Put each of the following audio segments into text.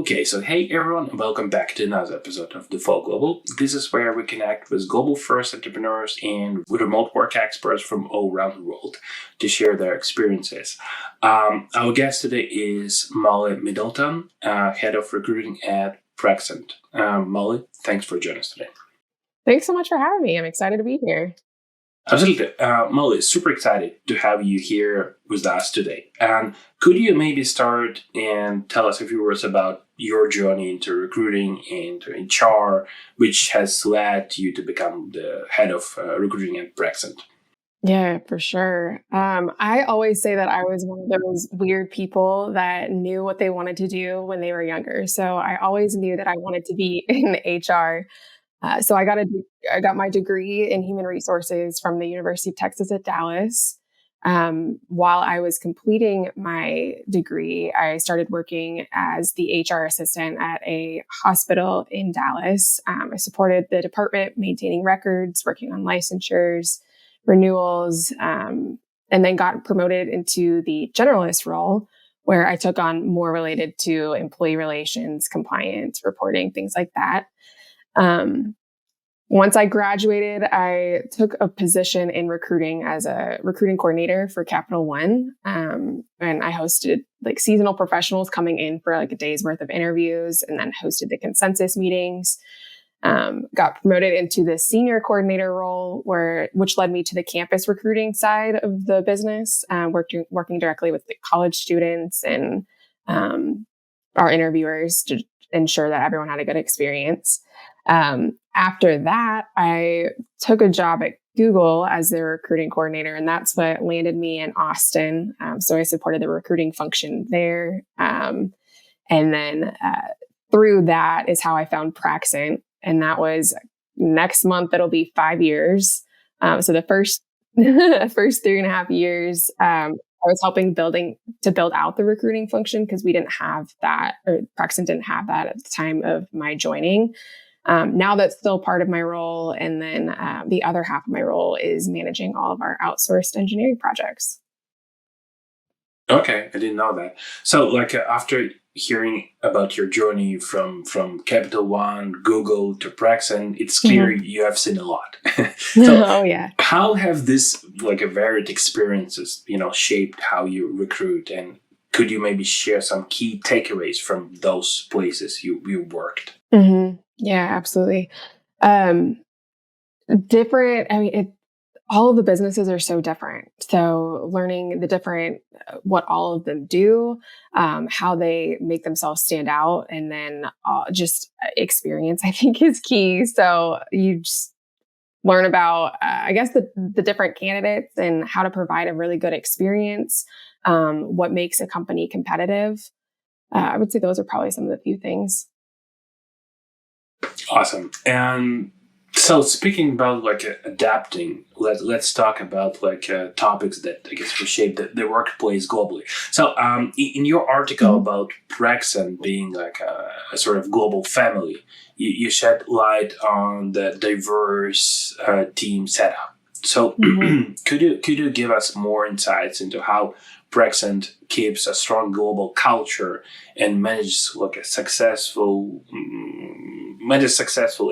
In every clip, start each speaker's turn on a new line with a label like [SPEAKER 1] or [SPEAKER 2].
[SPEAKER 1] Okay, so hey everyone, and welcome back to another episode of The Fall Global. This is where we connect with global first entrepreneurs and with remote work experts from all around the world to share their experiences. Our guest today is Molly Middleton, head of recruiting at Praxent. Molly, thanks for joining us today.
[SPEAKER 2] Thanks so much for having me. I'm excited to be here.
[SPEAKER 1] Absolutely. Molly, super excited to have you here with us today. And could you maybe start and tell us a few words about your journey into recruiting and into HR, which has led you to become the head of recruiting at Praxent?
[SPEAKER 2] Yeah, for sure. I always say that I was one of those weird people that knew what they wanted to do when they were younger. So I always knew that I wanted to be in HR. So I got my degree in human resources from the University of Texas at Dallas. While I was completing my degree, I started working as the HR assistant at a hospital in Dallas. I supported the department, maintaining records, working on licensures, renewals, and then got promoted into the generalist role, where I took on more related to employee relations, compliance, reporting, things like that. Once I graduated, I took a position in recruiting as a recruiting coordinator for Capital One. And I hosted like seasonal professionals coming in for like a day's worth of interviews, and then hosted the consensus meetings. Got promoted into the senior coordinator role, which led me to the campus recruiting side of the business, working directly with the college students and our interviewers to ensure that everyone had a good experience. After that, I took a job at Google as their recruiting coordinator, and that's what landed me in Austin. So I supported the recruiting function there. And then through that is how I found Praxent. And that was next month, it'll be 5 years. So the first 3.5 years, I was helping build out the recruiting function because we didn't have that, or Praxent didn't have that at the time of my joining. Now that's still part of my role. And then the other half of my role is managing all of our outsourced engineering projects.
[SPEAKER 1] Okay, I didn't know that. So, after hearing about your journey from Capital One, Google to Praxent, it's clear you have seen a lot. So,
[SPEAKER 2] Oh yeah.
[SPEAKER 1] how have this varied experiences, shaped how you recruit, and could you maybe share some key takeaways from those places you worked?
[SPEAKER 2] Mm-hmm. Yeah, absolutely. Different. I mean, all of the businesses are so different. So learning the different, what all of them do, how they make themselves stand out, and then just experience, I think, is key. So you just learn about, I guess, the different candidates and how to provide a really good experience, what makes a company competitive. I would say those are probably some of the few things.
[SPEAKER 1] Awesome. And so speaking about adapting, let's talk about topics that I guess reshape the workplace globally. So in your article about Praxent being a sort of global family, you shed light on the diverse team setup. So could you give us more insights into how Praxent keeps a strong global culture and manages a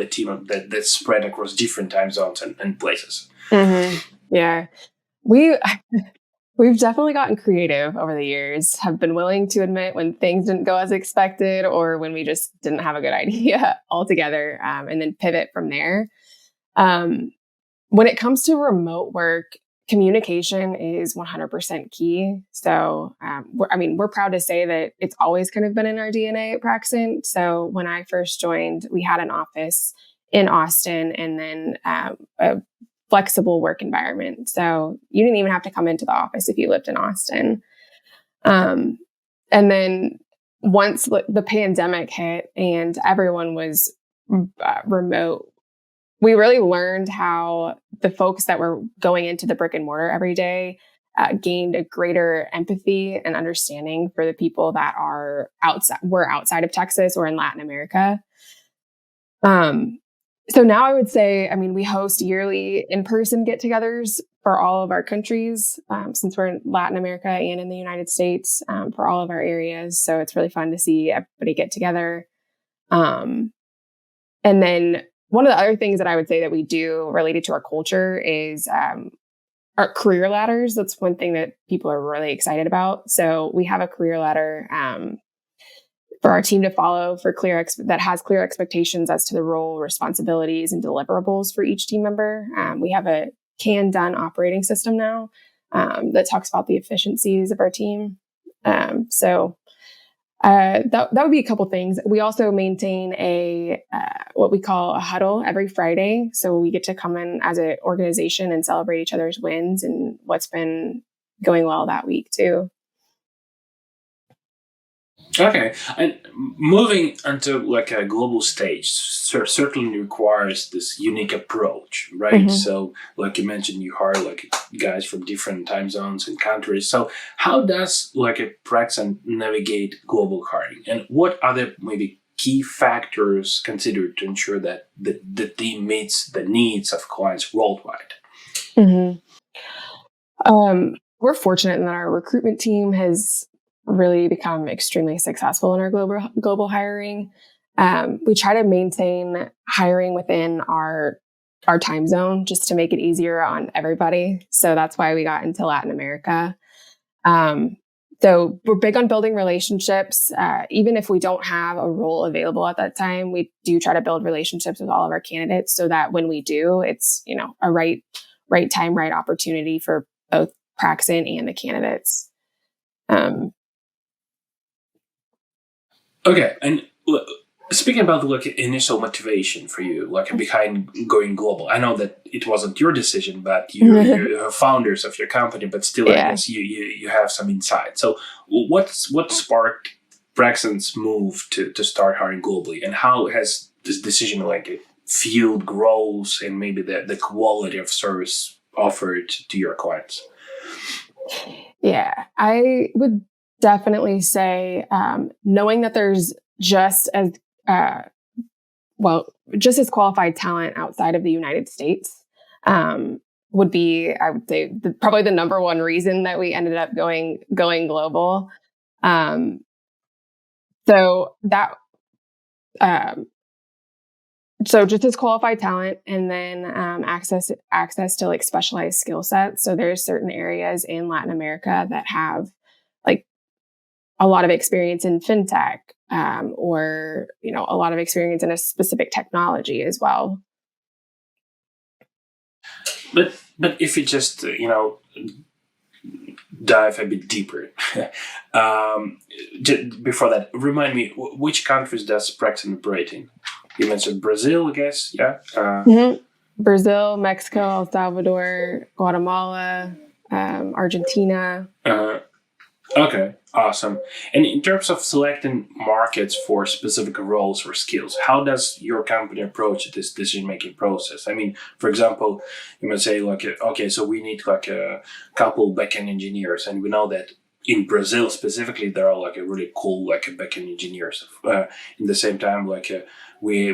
[SPEAKER 1] team that's spread across different time zones and places?
[SPEAKER 2] Yeah, we've definitely gotten creative over the years. Have been willing to admit when things didn't go as expected, or when we just didn't have a good idea altogether, and then pivot from there. When it comes to remote work, communication is 100% key. So, we're proud to say that it's always kind of been in our DNA at Praxent. So when I first joined, we had an office in Austin, and then a flexible work environment. So you didn't even have to come into the office if you lived in Austin. And then once the pandemic hit and everyone was remote, we really learned how the folks that were going into the brick and mortar every day gained a greater empathy and understanding for the people that were outside of Texas or in Latin America. So now I would say, I mean, we host yearly in-person get-togethers for all of our countries, since we're in Latin America and in the United States, for all of our areas. So it's really fun to see everybody get together. Um, and then one of the other things that I would say that we do related to our culture is our career ladders. That's one thing that people are really excited about. So we have a career ladder for our team to follow for that has clear expectations as to the role, responsibilities, and deliverables for each team member. We have a can-done operating system now that talks about the efficiencies of our team. So that would be a couple things. We also maintain a what we call a huddle every Friday. So we get to come in as an organization and celebrate each other's wins and what's been going well that week too.
[SPEAKER 1] Okay, and moving onto like a global stage certainly requires this unique approach, right?
[SPEAKER 2] Mm-hmm.
[SPEAKER 1] So, like you mentioned, you hire like guys from different time zones and countries. So, how does like a Praxent navigate global hiring, and what are the maybe key factors considered to ensure that the team meets the needs of clients worldwide?
[SPEAKER 2] Mm-hmm. We're fortunate in that our recruitment team has really become extremely successful in our global hiring. We try to maintain hiring within our time zone just to make it easier on everybody. So that's why we got into Latin America. So we're big on building relationships. Even if we don't have a role available at that time, we do try to build relationships with all of our candidates so that when we do, it's, a right time, right opportunity for both Praxent and the candidates.
[SPEAKER 1] Okay, and speaking about like initial motivation for you, like behind going global, I know that it wasn't your decision, but you're founders of your company, but still, I guess you have some insight. So, what sparked Praxent's move to start hiring globally, and how has this decision like fueled growth and maybe the quality of service offered to your clients?
[SPEAKER 2] Yeah, I would definitely say knowing that there's just as qualified talent outside of the United States would be, I would say, probably the number one reason that we ended up going global. So that so just as qualified talent, and then access to like specialized skill sets. So there's certain areas in Latin America that have like a lot of experience in fintech, or a lot of experience in a specific technology as well.
[SPEAKER 1] But if you just dive a bit deeper, before that, remind me which countries does Praxent operate in? You mentioned Brazil, I guess. Yeah.
[SPEAKER 2] Brazil, Mexico, El Salvador, Guatemala, Argentina.
[SPEAKER 1] Okay, awesome. And in terms of selecting markets for specific roles or skills, how does your company approach this decision-making process? I mean, for example, you might say like, okay, so we need like a couple backend engineers, and we know that in Brazil specifically, there are like a really cool like backend engineers. In the same time, like we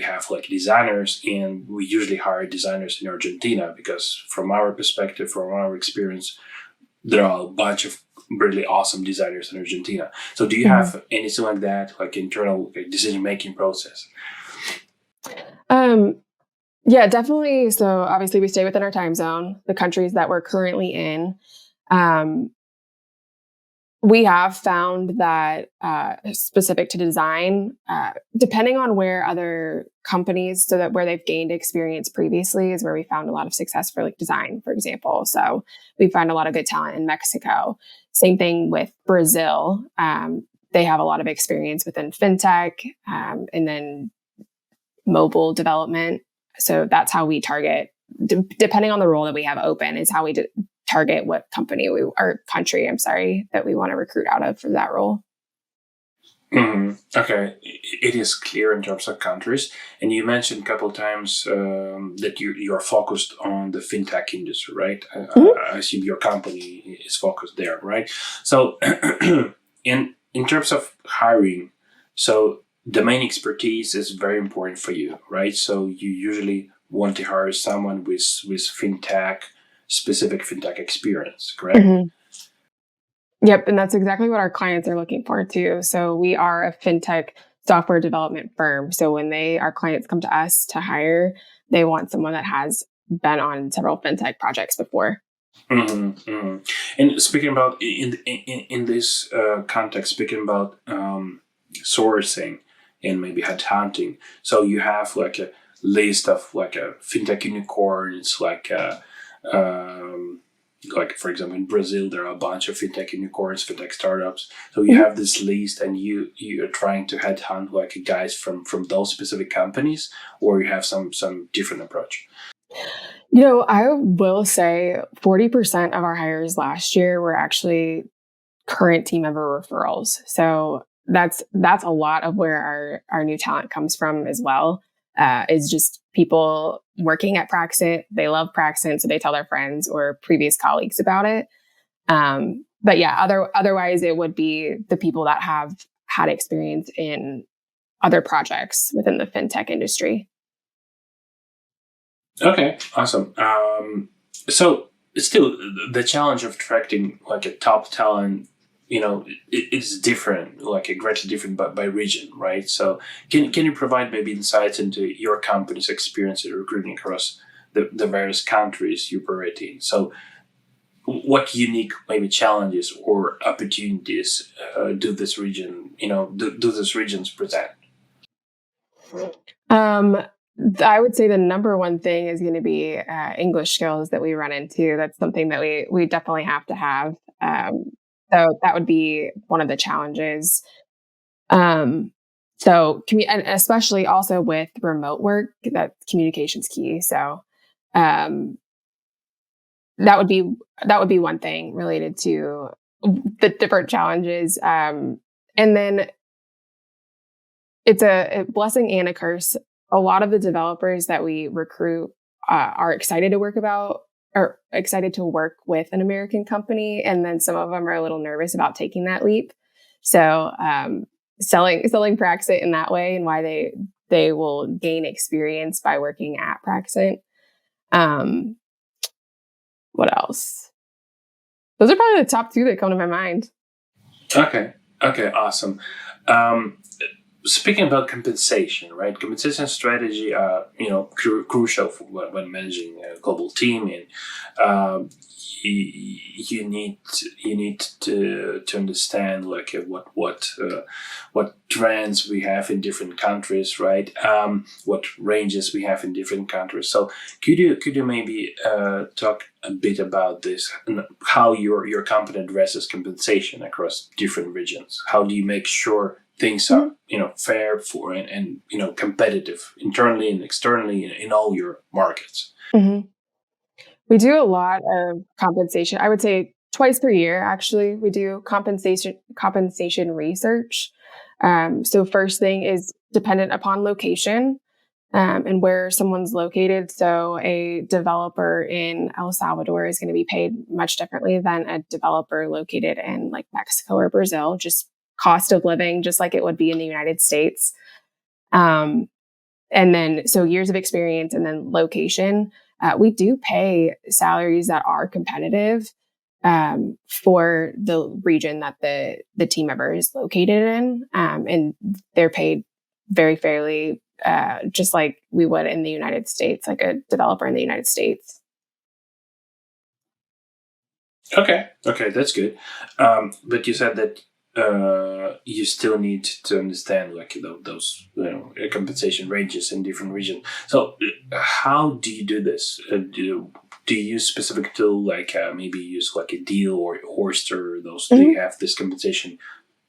[SPEAKER 1] have like designers, and we usually hire designers in Argentina because from our perspective, from our experience, there are a bunch of really awesome designers in Argentina. So do you have anything like that, like internal decision-making process?
[SPEAKER 2] Yeah, definitely. So obviously we stay within our time zone, the countries that we're currently in. We have found that specific to design, depending on where other companies, so that where they've gained experience previously is where we found a lot of success for like design, for example. So we find a lot of good talent in Mexico. Same thing with Brazil. They have a lot of experience within fintech, and then mobile development. So that's how we target, depending on the role that we have open, is how we target what country that we want to recruit out of for that role.
[SPEAKER 1] Okay, it is clear in terms of countries, and you mentioned a couple of times that you're focused on the fintech industry, right? I assume your company is focused there, right? So, in terms of hiring, so domain expertise is very important for you, right? So you usually want to hire someone with specific fintech experience, correct?
[SPEAKER 2] Mhm. Yep. And that's exactly what our clients are looking for too. So we are a fintech software development firm. So when our clients come to us to hire, they want someone that has been on several fintech projects before.
[SPEAKER 1] And speaking about in this context, speaking about sourcing and maybe headhunting, so you have like a list of like a fintech unicorns, like for example in Brazil there are a bunch of fintech unicorns, fintech startups. So you have this list, and you're trying to headhunt like guys from those specific companies, or you have some different approach.
[SPEAKER 2] I will say 40% of our hires last year were actually current team member referrals. So that's a lot of where our new talent comes from as well. Is just people working at Praxent. They love Praxent, so they tell their friends or previous colleagues about it. But yeah, otherwise it would be the people that have had experience in other projects within the fintech industry.
[SPEAKER 1] Okay, awesome. So still, the challenge of attracting like a top talent, it's different, like a greatly different by region, right? So can you provide maybe insights into your company's experience in recruiting across the various countries you operate in? So what unique maybe challenges or opportunities do this region, do these regions present?
[SPEAKER 2] Um, I would say the number one thing is going to be English skills that we run into. That's something that we definitely have to have. So that would be one of the challenges. And especially also with remote work, that communication's key. So um, that would be one thing related to the different challenges. And then it's a blessing and a curse. A lot of the developers that we recruit are excited to work with an American company, and then some of them are a little nervous about taking that leap. So selling Praxent in that way, and why they will gain experience by working at Praxent. What else? Those are probably the top two that come to my mind.
[SPEAKER 1] Okay, awesome. Speaking about compensation, right? Compensation strategy are crucial for when managing a global team, and you need to understand like what trends we have in different countries, right? What ranges we have in different countries. So could you maybe talk a bit about this and how your company addresses compensation across different regions? How do you make sure things are fair for and competitive internally and externally in all your markets?
[SPEAKER 2] Mm-hmm. We do a lot of compensation. I would say twice per year, actually, we do compensation research. So first thing is dependent upon location and where someone's located. So a developer in El Salvador is going to be paid much differently than a developer located in like Mexico or Brazil, just cost of living, just like it would be in the United States. And then, so years of experience and then location. We do pay salaries that are competitive for the region that the team member is located in. And they're paid very fairly, just like we would in the United States, like a developer in the United States.
[SPEAKER 1] Okay, that's good. But you said that you still need to understand like those compensation ranges in different regions. So how do you do this? Do you use specific tool like maybe use like a Deal or Horster? Those do you have this compensation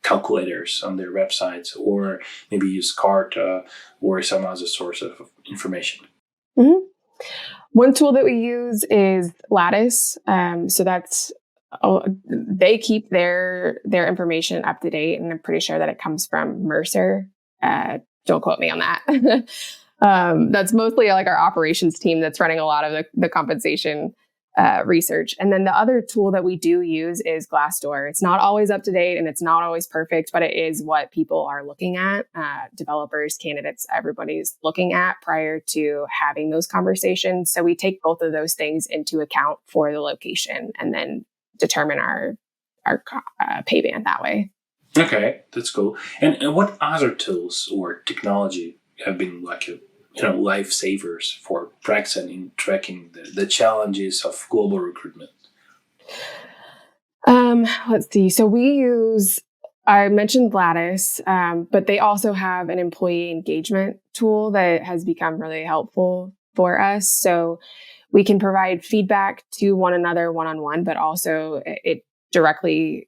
[SPEAKER 1] calculators on their websites, or maybe use Carta or some other source of information?
[SPEAKER 2] Mm-hmm. One tool that we use is Lattice. So they keep their information up to date, and I'm pretty sure that it comes from Mercer. Don't quote me on that. That's mostly like our operations team that's running a lot of the compensation research. And then the other tool that we do use is Glassdoor. It's not always up to date and it's not always perfect, but it is what people are looking at. Developers, candidates, everybody's looking at prior to having those conversations. So we take both of those things into account for the location and then determine our pay band that way.
[SPEAKER 1] Okay, that's cool. And what other tools or technology have been like lifesavers for Praxent in tracking the challenges of global recruitment?
[SPEAKER 2] Let's see. So I mentioned Lattice, but they also have an employee engagement tool that has become really helpful for us. So we can provide feedback to one another one-on-one, but also it directly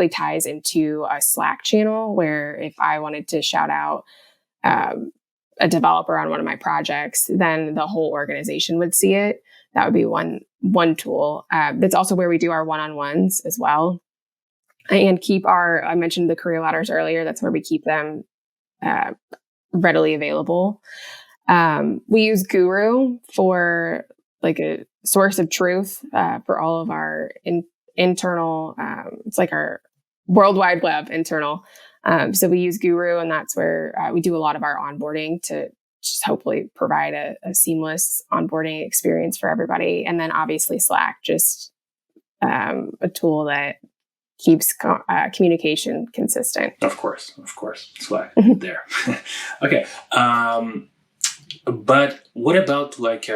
[SPEAKER 2] ties into a Slack channel where if I wanted to shout out a developer on one of my projects, then the whole organization would see it. That would be one tool. That's also where we do our one-on-ones as well. And I mentioned the career ladders earlier. That's where we keep them readily available. We use Guru for like a source of truth for all of our internal, it's like our World Wide Web internal. So we use Guru, and that's where we do a lot of our onboarding to just hopefully provide a seamless onboarding experience for everybody. And then obviously Slack, just a tool that keeps communication consistent.
[SPEAKER 1] Of course, Slack there. Okay. But what about like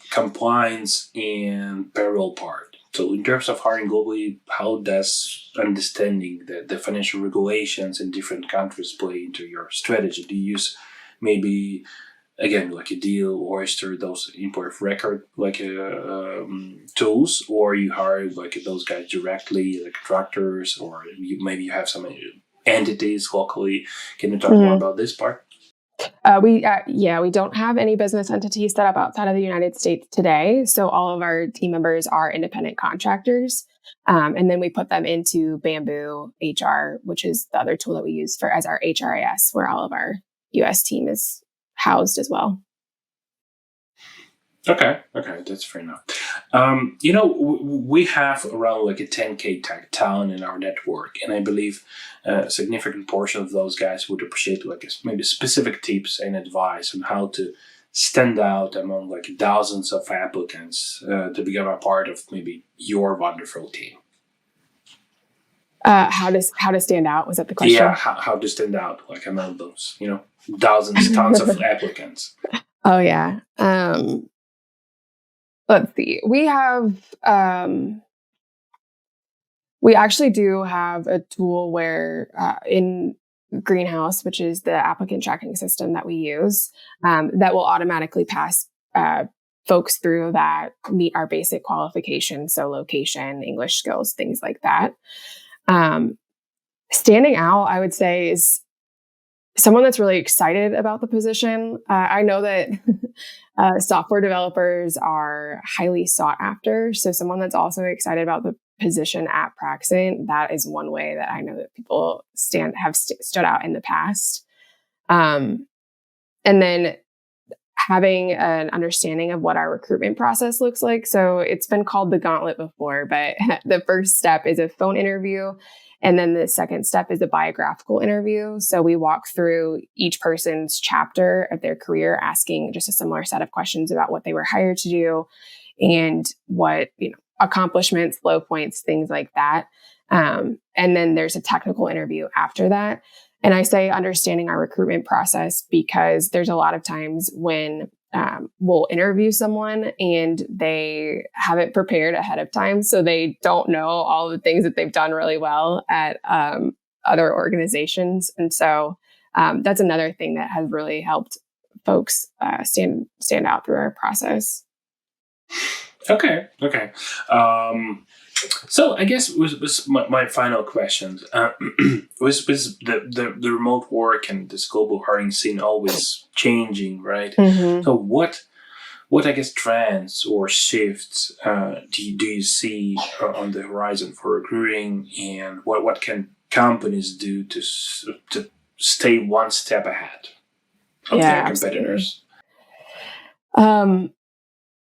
[SPEAKER 1] compliance and payroll part? So in terms of hiring globally, how does understanding the financial regulations in different countries play into your strategy? Do you use maybe, again, like a Deal, Oyster, those import of record like tools, or you hire like those guys directly, like contractors, or maybe you have some entities locally? Can you talk more about this part?
[SPEAKER 2] We don't have any business entities set up outside of the United States today. So all of our team members are independent contractors. And then we put them into Bamboo HR, which is the other tool that we use as our HRIS, where all of our US team is housed as well.
[SPEAKER 1] Okay, that's fair enough. We have around like a 10K talent in our network, and I believe a significant portion of those guys would appreciate like maybe specific tips and advice on how to stand out among like thousands of applicants to become a part of maybe your wonderful team.
[SPEAKER 2] How to stand out? Was that the question?
[SPEAKER 1] Yeah, how to stand out like among those, tons of applicants.
[SPEAKER 2] Oh yeah. Let's see. We actually do have a tool where in Greenhouse, which is the applicant tracking system that we use, that will automatically pass folks through that meet our basic qualifications. So location, English skills, things like that. Standing out, I would say, is someone that's really excited about the position. I know that software developers are highly sought after. So someone that's also excited about the position at Praxent, that is one way that I know that people have stood out in the past. And then having an understanding of what our recruitment process looks like. So it's been called the gauntlet before, but the first step is a phone interview. And then the second step is a biographical interview. So we walk through each person's chapter of their career, asking just a similar set of questions about what they were hired to do and what, accomplishments, low points, things like that. And then there's a technical interview after that. And I say understanding our recruitment process because there's a lot of times when we'll interview someone and they haven't prepared ahead of time. So they don't know all the things that they've done really well at other organizations. And so that's another thing that has really helped folks stand out through our process.
[SPEAKER 1] Okay. So I guess was my final question. Was the remote work and this global hiring scene always changing, right?
[SPEAKER 2] Mm-hmm.
[SPEAKER 1] So what I guess trends or shifts do you see on the horizon for recruiting, and what can companies do to stay one step ahead of their competitors?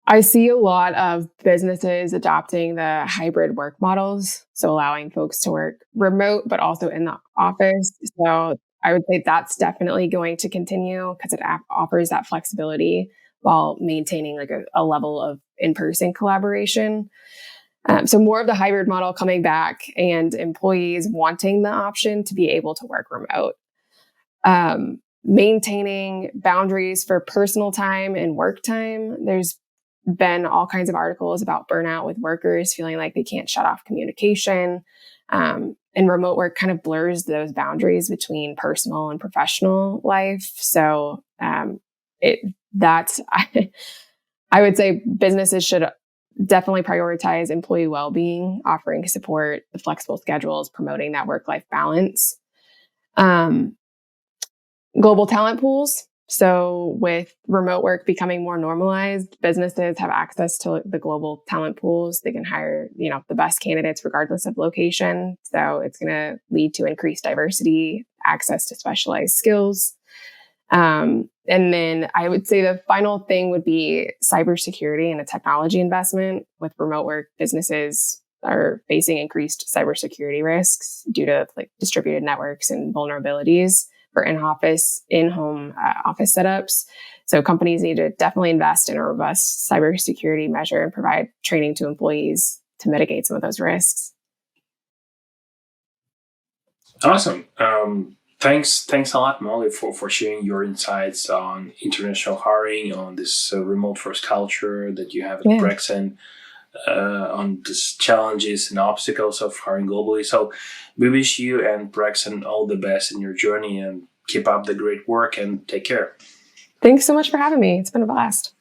[SPEAKER 2] I see a lot of businesses adopting the hybrid work models, so allowing folks to work remote, but also in the office. So I would say that's definitely going to continue because it offers that flexibility while maintaining like a level of in-person collaboration. So more of the hybrid model coming back and employees wanting the option to be able to work remote. Maintaining boundaries for personal time and work time. There's been all kinds of articles about burnout with workers feeling like they can't shut off communication. And remote work kind of blurs those boundaries between personal and professional life. So that's I would say businesses should definitely prioritize employee well-being, offering support, the flexible schedules, promoting that work-life balance. Global talent pools. So with remote work becoming more normalized, businesses have access to the global talent pools. They can hire, the best candidates regardless of location. So it's going to lead to increased diversity, access to specialized skills. And then I would say the final thing would be cybersecurity and a technology investment. With remote work, businesses are facing increased cybersecurity risks due to like distributed networks and vulnerabilities for in-home office setups. So companies need to definitely invest in a robust cybersecurity measure and provide training to employees to mitigate some of those risks.
[SPEAKER 1] Awesome. Thanks a lot, Molly, for sharing your insights on international hiring, on this remote first culture that you have at Praxent, on these challenges and obstacles of hiring globally. So we wish you and Praxent all the best in your journey, and keep up the great work and take care.
[SPEAKER 2] Thanks so much for having me. It's been a blast.